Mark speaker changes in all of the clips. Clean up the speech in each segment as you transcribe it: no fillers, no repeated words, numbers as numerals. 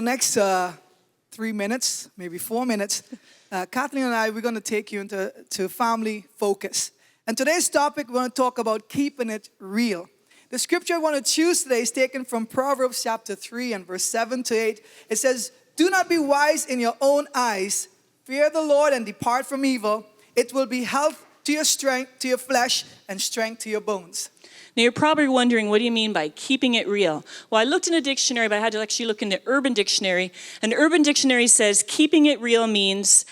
Speaker 1: the next 3 minutes, maybe 4 minutes, Kathleen and I, we're going to take you into family focus. And today's topic, we're going to talk about keeping it real. The scripture I want to choose today is taken from Proverbs chapter 3 and verse 7 to 8. It says, "Do not be wise in your own eyes. Fear the Lord and depart from evil. It will be health to your strength, to your flesh, and strength to your bones."
Speaker 2: Now you're probably wondering, what do you mean by keeping it real? Well, I looked in a dictionary, but I had to actually look into Urban Dictionary. And Urban Dictionary says keeping it real means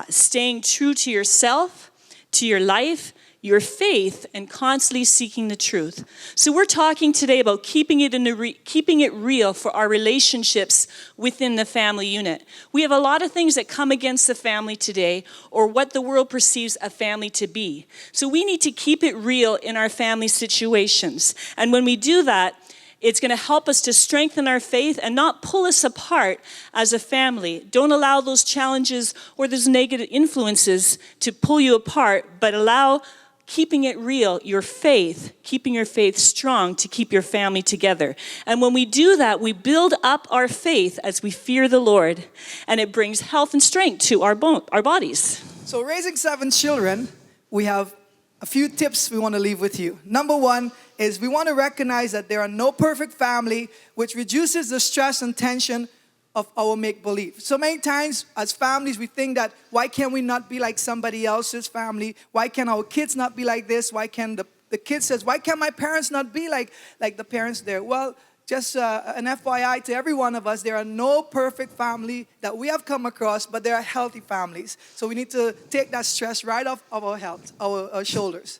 Speaker 2: staying true to yourself, to your life, your faith, and constantly seeking the truth. So we're talking today about keeping it real for our relationships within the family unit. We have a lot of things that come against the family today, or what the world perceives a family to be. So we need to keep it real in our family situations. And when we do that, it's going to help us to strengthen our faith and not pull us apart as a family. Don't allow those challenges or those negative influences to pull you apart, but allow keeping it real, your faith, keeping your faith strong to keep your family together. And when we do that, we build up our faith as we fear the Lord, and it brings health and strength to our bodies.
Speaker 1: So raising 7 children, we have a few tips we want to leave with you. Number 1 is we want to recognize that there are no perfect family, which reduces the stress and tension of our make-believe. So many times as families we think that, why can't we not be like somebody else's family? Why can our kids not be like this? Why can the kid says, why can my parents not be like the parents there? Well, just an FYI to every one of us, there are no perfect family that we have come across, but there are healthy families. So we need to take that stress right off of our shoulders.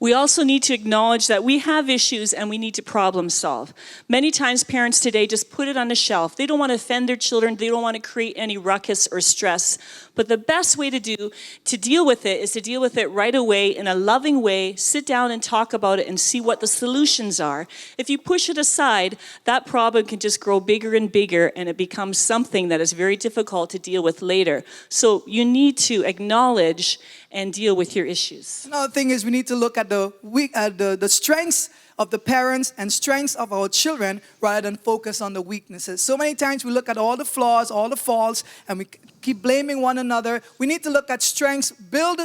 Speaker 2: We also need to acknowledge that we have issues and we need to problem solve. Many times parents today just put it on the shelf. They don't want to offend their children. They don't want to create any ruckus or stress. But the best way to deal with it is to deal with it right away in a loving way, sit down and talk about it and see what the solutions are. If you push it aside, that problem can just grow bigger and bigger, and it becomes something that is very difficult to deal with later. So you need to acknowledge and deal with your issues.
Speaker 1: Another thing is we need to look at the strengths of the parents and strengths of our children rather than focus on the weaknesses. So many times we look at all the flaws, all the faults, and we keep blaming one another. We need to look at strengths,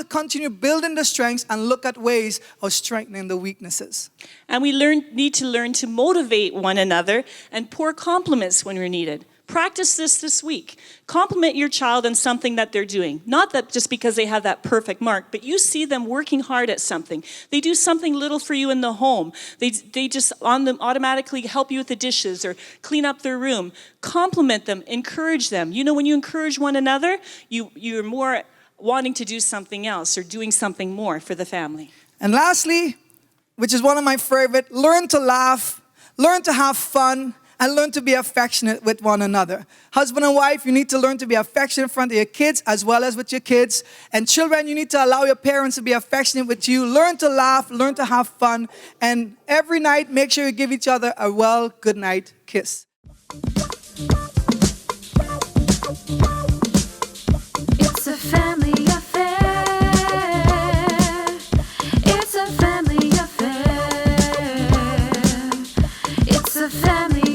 Speaker 1: continue building the strengths, and look at ways of strengthening the weaknesses.
Speaker 2: And we need to learn to motivate one another and pour compliments when we're needed. Practice this week. Compliment your child on something that they're doing. Not that just because they have that perfect mark, but you see them working hard at something. They do something little for you in the home. They just automatically help you with the dishes or clean up their room. Compliment them, encourage them. You know, when you encourage one another, you're more wanting to do something else or doing something more for the family.
Speaker 1: And lastly, which is one of my favorite, learn to laugh, learn to have fun, and learn to be affectionate with one another. Husband and wife, you need to learn to be affectionate in front of your kids as well as with your kids. And children, you need to allow your parents to be affectionate with you. Learn to laugh, learn to have fun. And every night, make sure you give each other a good night kiss.
Speaker 3: It's a family affair. It's a family affair. It's a family